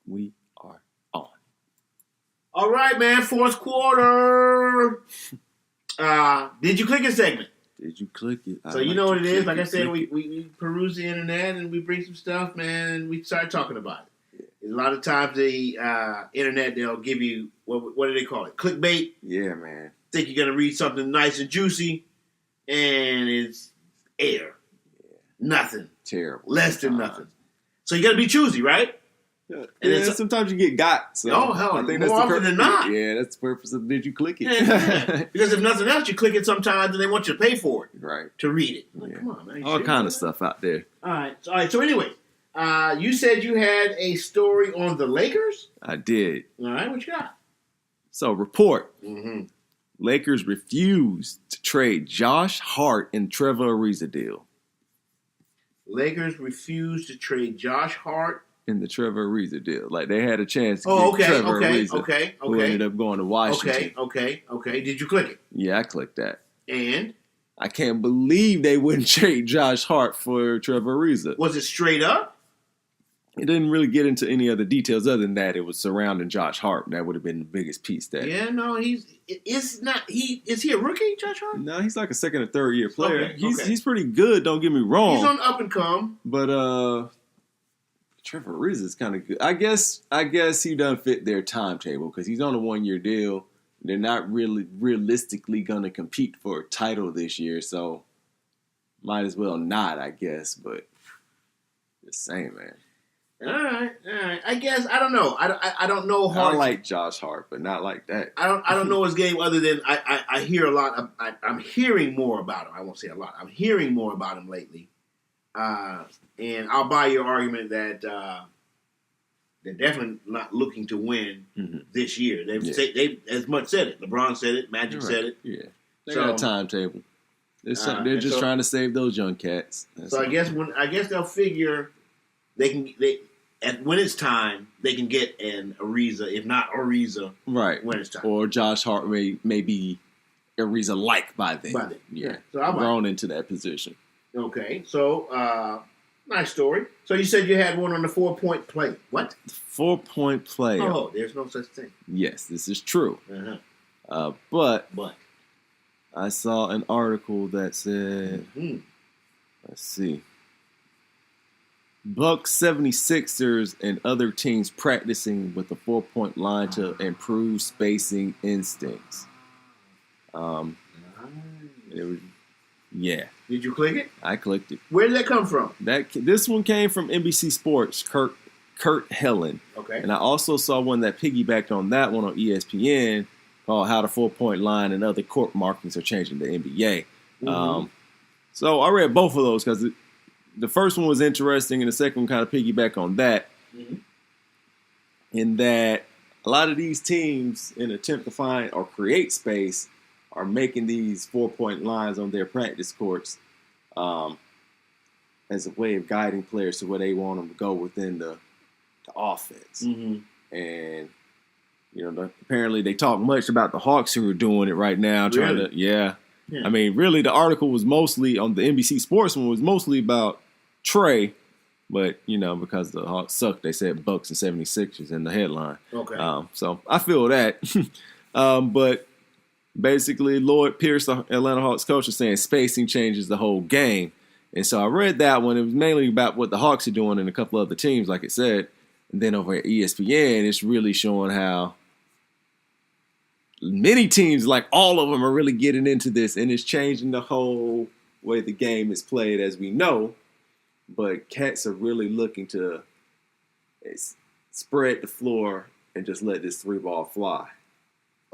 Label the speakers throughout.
Speaker 1: We are on.
Speaker 2: All right, man. Fourth quarter. Did you click a segment?
Speaker 1: Did you click it?
Speaker 2: So you know what it is. Like I said, we peruse the internet and we bring some stuff, man, and we start talking about it. Yeah. A lot of times the internet, they'll give you, what do they call it? Clickbait.
Speaker 1: Yeah, man.
Speaker 2: Think you're going to read something nice and juicy, and it's air. Yeah. Nothing.
Speaker 1: Terrible.
Speaker 2: Less than nothing. So you got to be choosy, right?
Speaker 1: Yeah, and sometimes you get got. So
Speaker 2: hell,
Speaker 1: I think
Speaker 2: more often than not.
Speaker 1: Yeah, that's the purpose of did you click it?
Speaker 2: Yeah. Because if nothing else, you click it sometimes and they want you to pay for it.
Speaker 1: Right.
Speaker 2: To read it. Like, come on, man.
Speaker 1: All kind of stuff out there.
Speaker 2: All right. So anyway, you said you had a story on the Lakers?
Speaker 1: I did.
Speaker 2: All right, what you got?
Speaker 1: So, report.
Speaker 2: Mm-hmm.
Speaker 1: Lakers refused to trade Josh Hart and Trevor Ariza deal.
Speaker 2: Lakers refused to trade Josh Hart
Speaker 1: in the Trevor Ariza deal. Like, they had a chance to get Trevor Ariza, who ended up going to Washington.
Speaker 2: Okay. Did you click it?
Speaker 1: Yeah, I clicked that.
Speaker 2: And?
Speaker 1: I can't believe they wouldn't trade Josh Hart for Trevor Ariza.
Speaker 2: Was it straight up?
Speaker 1: It didn't really get into any other details other than that it was surrounding Josh Hart. That would have been the biggest piece there.
Speaker 2: Yeah, no, is he a rookie, Josh Hart?
Speaker 1: No, he's like a second or third year player.
Speaker 2: Okay,
Speaker 1: he's pretty good, don't get me wrong.
Speaker 2: He's on up and come.
Speaker 1: But Trevor Ariza is kind of good. I guess he doesn't fit their timetable because he's on a 1-year deal. They're not really realistically going to compete for a title this year, so might as well not, I guess. But just saying, man.
Speaker 2: All right. I guess I don't know. I don't know Hart.
Speaker 1: I like Josh Hart, but not like that.
Speaker 2: I don't know his game other than I hear a lot. I'm hearing more about him. I won't say a lot. I'm hearing more about him lately. And I'll buy your argument that they're definitely not looking to win this year. They've as much said it. LeBron said it. Magic said it.
Speaker 1: Yeah, they got a timetable. They're just trying to save those young cats.
Speaker 2: So I guess they'll figure when it's time they can get an Ariza, if not Ariza,
Speaker 1: right
Speaker 2: when it's time.
Speaker 1: Or Josh Hart may be Ariza like by then. Yeah. So I'm grown into that position.
Speaker 2: Okay, so nice story. So you said you had one on the 4-point play. What?
Speaker 1: The 4-point play.
Speaker 2: Oh, there's no such thing.
Speaker 1: Yes, this is true.
Speaker 2: Uh-huh.
Speaker 1: But I saw an article that said, let's see, Bucks 76ers and other teams practicing with the 4-point line to improve spacing instincts. Yeah.
Speaker 2: Did you click it?
Speaker 1: I clicked it.
Speaker 2: Where did that come from?
Speaker 1: This one came from NBC Sports, Kurt Helen.
Speaker 2: Okay.
Speaker 1: And I also saw one that piggybacked on that one on ESPN called How the 4-Point Line and Other Court Markings Are Changing the NBA. So I read both of those because the first one was interesting and the second one kind of piggybacked on that. In that a lot of these teams, in an attempt to find or create space, are making these 4-point lines on their practice courts as a way of guiding players to where they want them to go within the offense. And, apparently they talk much about the Hawks who are doing it right now. Yeah. I mean, really, the article was mostly on the NBC Sports one was mostly about Trey. But, because the Hawks suck, they said Bucks and 76ers in the headline.
Speaker 2: Okay.
Speaker 1: So I feel that. But basically, Lloyd Pierce, the Atlanta Hawks coach, is saying spacing changes the whole game. And so I read that one. It was mainly about what the Hawks are doing and a couple other teams, like it said. And then over at ESPN, it's really showing how many teams, like all of them, are really getting into this. And it's changing the whole way the game is played, as we know. But cats are really looking to spread the floor and just let this 3-ball fly.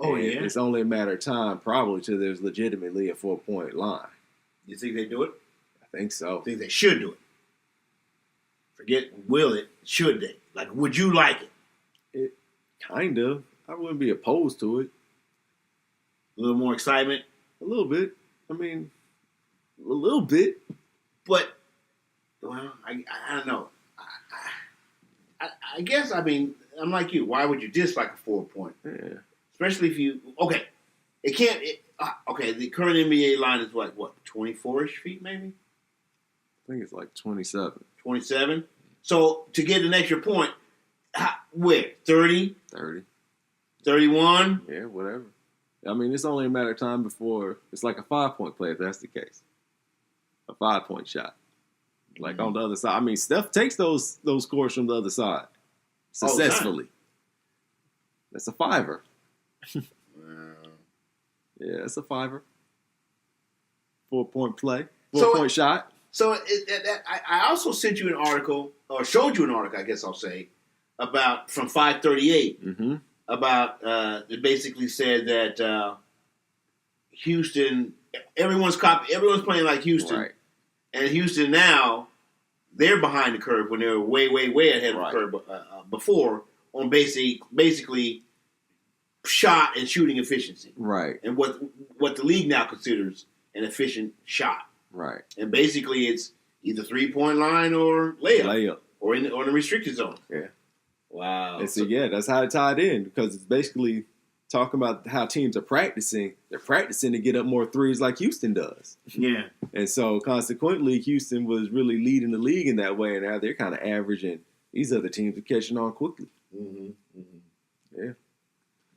Speaker 2: Oh,
Speaker 1: and
Speaker 2: yeah?
Speaker 1: It's only a matter of time, probably, till there's legitimately a 4-point line.
Speaker 2: You think they do it?
Speaker 1: I think so.
Speaker 2: I think they should do it. Forget will it, should they? Like, would you like it?
Speaker 1: Kind of. I wouldn't be opposed to it.
Speaker 2: A little more excitement?
Speaker 1: A little bit. I mean, a little bit.
Speaker 2: But, well, I don't know. I guess, I mean, I'm like you. Why would you dislike a 4-point?
Speaker 1: Yeah.
Speaker 2: Especially if you, it can't, the current NBA line is what, 24-ish feet maybe?
Speaker 1: I think it's like 27.
Speaker 2: 27? So to get an extra point, Where? 30?
Speaker 1: 30.
Speaker 2: 31?
Speaker 1: Yeah, whatever. I mean, it's only a matter of time before it's like a 5-point play if that's the case. A 5-point shot. Like on the other side. I mean, Steph takes those scores from the other side successfully. That's a 5er. Yeah, it's a 5er. 4-point play. 4-point shot.
Speaker 2: So I also sent you an article, or showed you an article, I guess I'll say, about from 538.
Speaker 1: Mm-hmm.
Speaker 2: About it basically said that Houston, everyone's playing like Houston,
Speaker 1: right.
Speaker 2: And Houston now they're behind the curve when they were way ahead of the curve before on basically shot and shooting efficiency,
Speaker 1: right?
Speaker 2: And what the league now considers an efficient shot,
Speaker 1: right?
Speaker 2: And basically it's either 3-point line or layup. Or in the restricted zone.
Speaker 1: Yeah.
Speaker 2: Wow.
Speaker 1: And so, that's how it tied in because it's basically talking about how teams are practicing. They're practicing to get up more threes like Houston does.
Speaker 2: Yeah.
Speaker 1: And so, consequently, Houston was really leading the league in that way, and now they're kind of averaging. These other teams are catching on quickly.
Speaker 2: Mm-hmm. Mm-hmm.
Speaker 1: Yeah.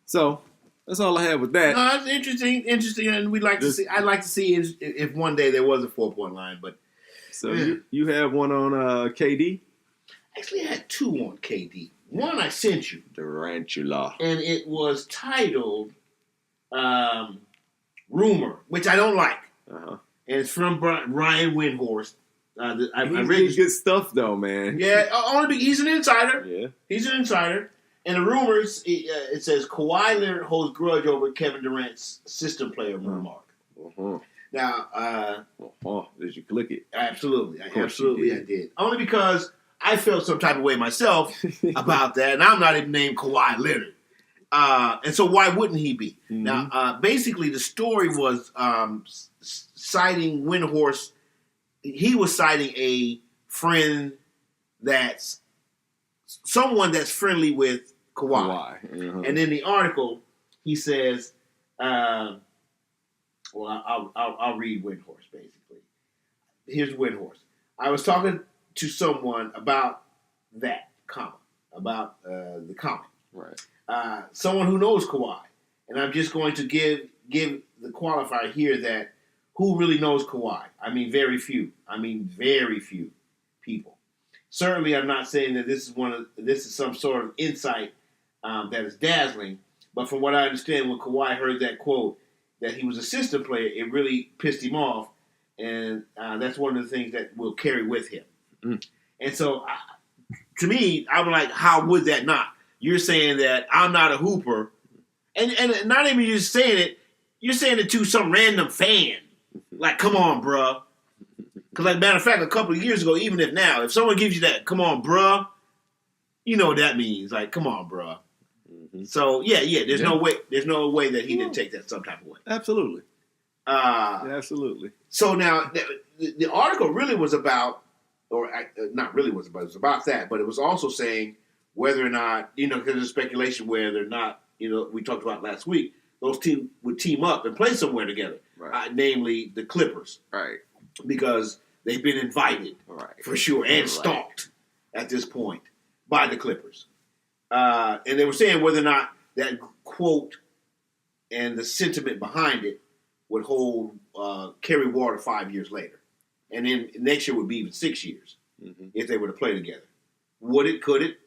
Speaker 1: So, that's all I have with that.
Speaker 2: No, that's interesting, and we'd like to see. I'd like to see if one day there was a 4-point line, but.
Speaker 1: So, you have one on KD?
Speaker 2: Actually, I had 2 on KD. One I sent you.
Speaker 1: Durantula.
Speaker 2: And it was titled Rumor, which I don't like.
Speaker 1: Uh-huh.
Speaker 2: And it's from Ryan Windhorst. I
Speaker 1: read good stuff, though, man.
Speaker 2: Yeah, he's an insider.
Speaker 1: Yeah.
Speaker 2: He's an insider. And the rumors, it says Kawhi Leonard holds grudge over Kevin Durant's system player remark.
Speaker 1: Uh-huh.
Speaker 2: Now,
Speaker 1: did you click it?
Speaker 2: Absolutely. I did. Only because I felt some type of way myself about that, and I'm not even named Kawhi Leonard. And so why wouldn't he be? Mm-hmm. Now, basically, the story was citing Windhorst. He was citing a friend that's someone that's friendly with Kawhi.
Speaker 1: Mm-hmm.
Speaker 2: And in the article, he says, I'll read Windhorst, basically. Here's Windhorst. I was talking to someone about that comment, about the comment.
Speaker 1: Right.
Speaker 2: Someone who knows Kawhi. And I'm just going to give the qualifier here that who really knows Kawhi? I mean, very few people. Certainly, I'm not saying that this is some sort of insight that is dazzling, but from what I understand, when Kawhi heard that quote that he was a system player, it really pissed him off, and that's one of the things that will carry with him.
Speaker 1: Mm.
Speaker 2: And so, to me, I'm like, how would that not? You're saying that I'm not a hooper, and not even just saying it, you're saying it to some random fan. Like, come on, bruh. Because, like, matter of fact, a couple of years ago, even if someone gives you that, come on, bruh, you know what that means. Like, come on, bruh. Mm-hmm. So, there's no way that he didn't take that some type of way.
Speaker 1: Absolutely. Absolutely.
Speaker 2: So now, the article really was about, not really was about, it was about that, but it was also saying whether or not, because there's speculation whether or not, we talked about last week, those teams would team up and play somewhere together. Right. Namely, the Clippers.
Speaker 1: Right.
Speaker 2: Because they've been invited, for sure, and stalked at this point by the Clippers. And they were saying whether or not that quote and the sentiment behind it would hold carry water 5 years later. And then next year would be even 6 years if they were to play together. Would it? Could it?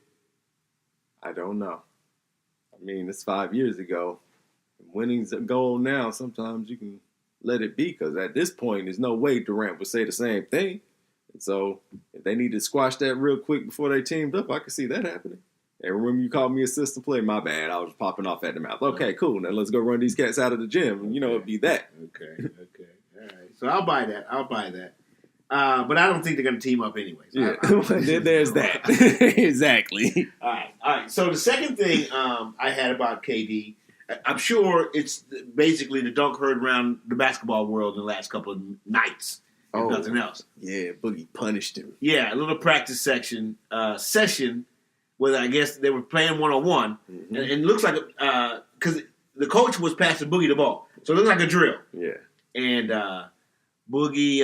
Speaker 1: I don't know. I mean, it's 5 years ago. Winning's a goal now. Sometimes you can let it be because at this point, there's no way Durant would say the same thing. And so if they need to squash that real quick before they teamed up, I can see that happening. And remember you called me a system player? My bad. I was popping off at the mouth. Okay, cool. Now let's go run these cats out of the gym. It'd be that.
Speaker 2: Okay. All right. So I'll buy that. But I don't think they're going to team up anyways.
Speaker 1: Yeah. There's that. Exactly.
Speaker 2: All right. So the second thing I had about KD, I'm sure it's basically the dunk heard around the basketball world in the last couple of nights, if nothing else.
Speaker 1: Yeah, Boogie punished him.
Speaker 2: Yeah, a little practice session where I guess they were playing one-on-one. Mm-hmm. And it looks like, because the coach was passing Boogie the ball. So it looks like a drill.
Speaker 1: Yeah.
Speaker 2: And Boogie,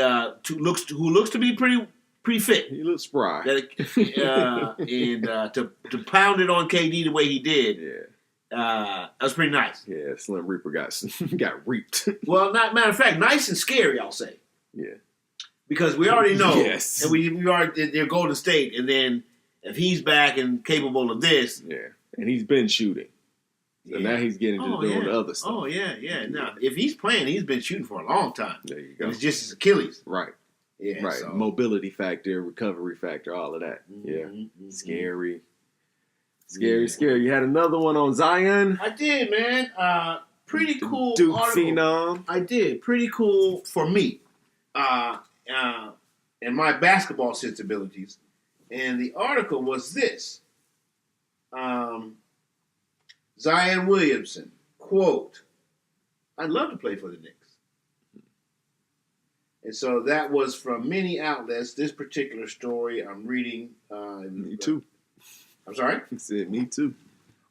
Speaker 2: who looks to be pretty pretty fit.
Speaker 1: He looked spry.
Speaker 2: And to pound it on KD the way he did, that was pretty nice.
Speaker 1: Yeah, Slim Reaper got reaped.
Speaker 2: Well, matter of fact, nice and scary, I'll say.
Speaker 1: Yeah.
Speaker 2: Because we already know,
Speaker 1: yes.
Speaker 2: and we are they're Golden State, and then if he's back and capable of this,
Speaker 1: and he's been shooting, so now he's getting to doing the other stuff.
Speaker 2: Oh yeah. Now, if he's playing, he's been shooting for a long time.
Speaker 1: There you go.
Speaker 2: And it's just his Achilles,
Speaker 1: right?
Speaker 2: Yeah,
Speaker 1: right.
Speaker 2: So.
Speaker 1: Mobility factor, recovery factor, all of that.
Speaker 2: Mm-hmm.
Speaker 1: Scary. You had another one on Zion.
Speaker 2: I did, man. Pretty cool.
Speaker 1: Duke
Speaker 2: article.
Speaker 1: Phenom.
Speaker 2: I did. Pretty cool for me. And my basketball sensibilities. And the article was this. Zion Williamson, quote, "I'd love to play for the Knicks." And so that was from many outlets. This particular story I'm reading.
Speaker 1: Me too.
Speaker 2: I'm sorry?
Speaker 1: He said, me too.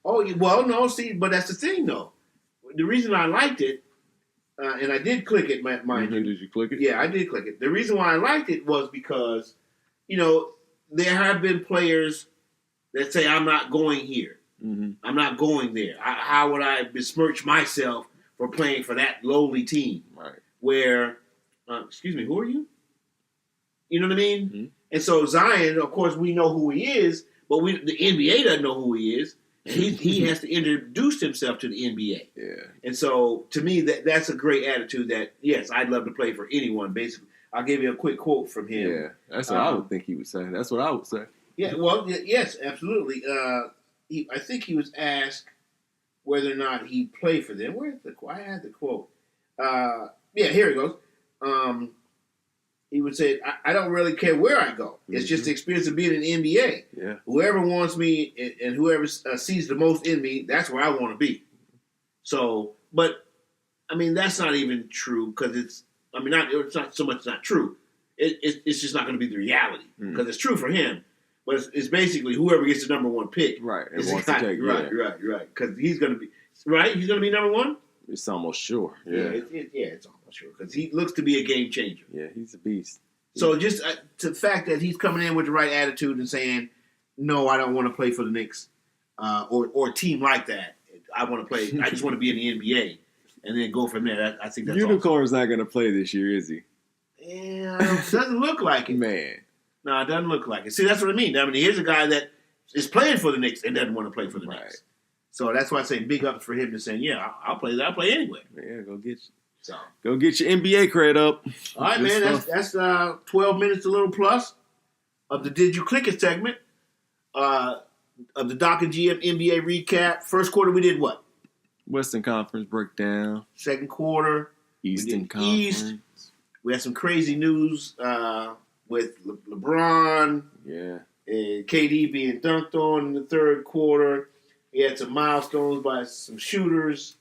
Speaker 2: Oh, well, no, see, but that's the thing, though. The reason I liked it, and I did click it, mind you.
Speaker 1: Did you click it?
Speaker 2: Yeah, I did click it. The reason why I liked it was because, there have been players that say, I'm not going here.
Speaker 1: Mm-hmm.
Speaker 2: I'm not going there. How would I besmirch myself for playing for that lowly team?
Speaker 1: Right.
Speaker 2: Where, excuse me, who are you? You know what I mean?
Speaker 1: Mm-hmm.
Speaker 2: And so Zion, of course, we know who he is, but the NBA doesn't know who he is. And he has to introduce himself to the NBA.
Speaker 1: Yeah.
Speaker 2: And so, to me, that's a great attitude that, yes, I'd love to play for anyone, basically. I'll give you a quick quote from him.
Speaker 1: Yeah, that's what I would think he would say. That's what I would say.
Speaker 2: Yeah, well, yes, absolutely. I think he was asked whether or not he played for them. I had the quote. Here it goes. He would say, I don't really care where I go. It's just the experience of being in the NBA.
Speaker 1: Yeah.
Speaker 2: Whoever wants me and whoever sees the most in me, that's where I want to be. So, but, I mean, that's not even true because it's not so much it's not true. It's just not going to be the reality because it's true for him. But it's basically whoever gets the number one pick.
Speaker 1: Right.
Speaker 2: And wants to take, right. Because he's going to be, right? He's going to be number one?
Speaker 1: It's almost sure. Yeah.
Speaker 2: It's almost sure because he looks to be a game changer.
Speaker 1: Yeah, he's a beast.
Speaker 2: So just the fact that he's coming in with the right attitude and saying, no, I don't want to play for the Knicks or a team like that. I want to play. I just want to be in the NBA and then go from there. I think that's
Speaker 1: Unicorn's not going to play this year, is he?
Speaker 2: Yeah, it doesn't look like it.
Speaker 1: Man.
Speaker 2: No, it doesn't look like it. See, that's what I mean. Here's a guy that is playing for the Knicks and doesn't want to play for the Knicks. So that's why I say big ups for him to saying, yeah, I'll play that. I'll play anyway.
Speaker 1: Yeah, go get your NBA cred up.
Speaker 2: All right, man. That's 12 minutes, a little plus of the Did You Click It segment of the Doc and GM NBA recap. First quarter, we did what?
Speaker 1: Western Conference breakdown.
Speaker 2: Second quarter,
Speaker 1: Eastern Conference.
Speaker 2: East. We had some crazy news with LeBron.
Speaker 1: Yeah.
Speaker 2: And KD being dunked on in the third quarter. We had some milestones by some shooters.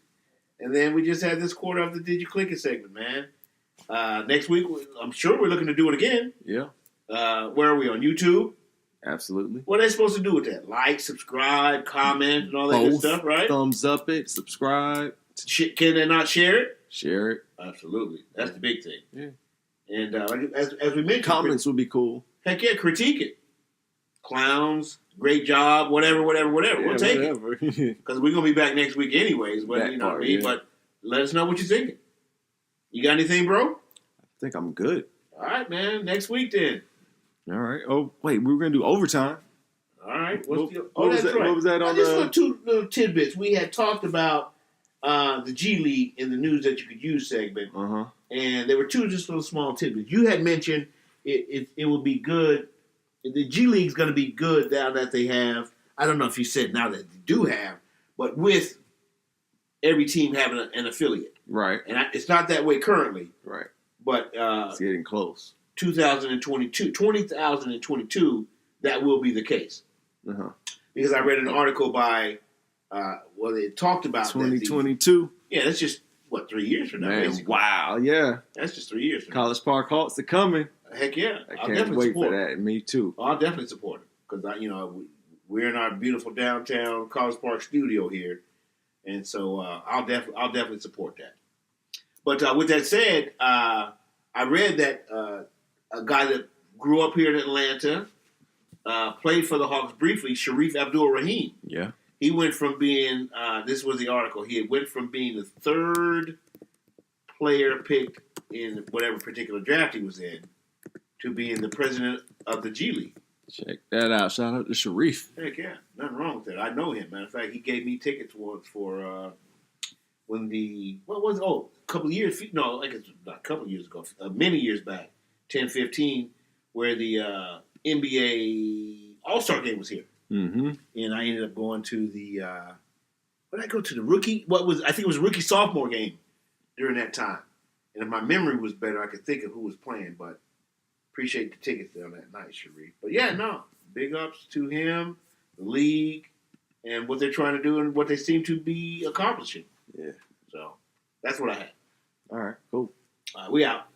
Speaker 2: And then we just had this quarter of the Did You Click It segment, man. Next week, I'm sure we're looking to do it again.
Speaker 1: Yeah.
Speaker 2: Where are we, on YouTube?
Speaker 1: Absolutely.
Speaker 2: What are they supposed to do with that? Like, subscribe, comment, and all that good stuff, right?
Speaker 1: Thumbs up it, subscribe.
Speaker 2: Can they not share it?
Speaker 1: Share it.
Speaker 2: Absolutely. That's the big thing.
Speaker 1: Yeah.
Speaker 2: And as we mentioned,
Speaker 1: comments would be cool.
Speaker 2: Heck yeah, critique it. Clowns, great job, whatever.
Speaker 1: Yeah,
Speaker 2: we'll take it. Because we're going to be back next week anyways. But, But let us know what you're thinking. You got anything, bro?
Speaker 1: I think I'm good.
Speaker 2: All right, man. Next week then.
Speaker 1: All right. Oh, wait. We were going to do overtime.
Speaker 2: All right.
Speaker 1: What was that on
Speaker 2: just two little tidbits. We had talked about the G League in the news that you could use segment.
Speaker 1: Uh-huh.
Speaker 2: And there were two just little small tidbits. You had mentioned it would be good. The G League's going to be good now that they have, I don't know if you said now that they do have, but with every team having an affiliate.
Speaker 1: Right.
Speaker 2: And it's not that way currently.
Speaker 1: Right.
Speaker 2: But
Speaker 1: it's getting close.
Speaker 2: 2022, that will be the case.
Speaker 1: Uh-huh.
Speaker 2: Because I read an article by, they talked about
Speaker 1: 2022.
Speaker 2: Yeah, that's just, 3 years from now,
Speaker 1: Man,
Speaker 2: basically.
Speaker 1: wow, yeah.
Speaker 2: That's just 3 years from now.
Speaker 1: College Park Hawks are coming.
Speaker 2: Heck yeah.
Speaker 1: I can't wait for that. Me too.
Speaker 2: I'll definitely support it. Because, we're in our beautiful downtown College Park studio here. And so I'll definitely support that. But with that said, I read that a guy that grew up here in Atlanta, played for the Hawks briefly, Sharif Abdul-Rahim.
Speaker 1: Yeah.
Speaker 2: He went from being, this was the article, he went from being the third player picked in whatever particular draft he was in to being the president of the G League.
Speaker 1: Check that out. Shout out to Sharif.
Speaker 2: Heck yeah, nothing wrong with that. I know him. Matter of fact, he gave me tickets once for when a couple of years, no, like it's not a couple of years ago, many years back, 10, 15, where the NBA All-Star game was here.
Speaker 1: Mm-hmm.
Speaker 2: And I ended up going to the, what did I go to? The rookie, I think it was rookie-sophomore game during that time. And if my memory was better, I could think of who was playing, but appreciate the tickets on that night, Sharif. But yeah, no, big ups to him, the league, and what they're trying to do and what they seem to be accomplishing.
Speaker 1: Yeah.
Speaker 2: So that's what I had.
Speaker 1: All right, cool.
Speaker 2: We out.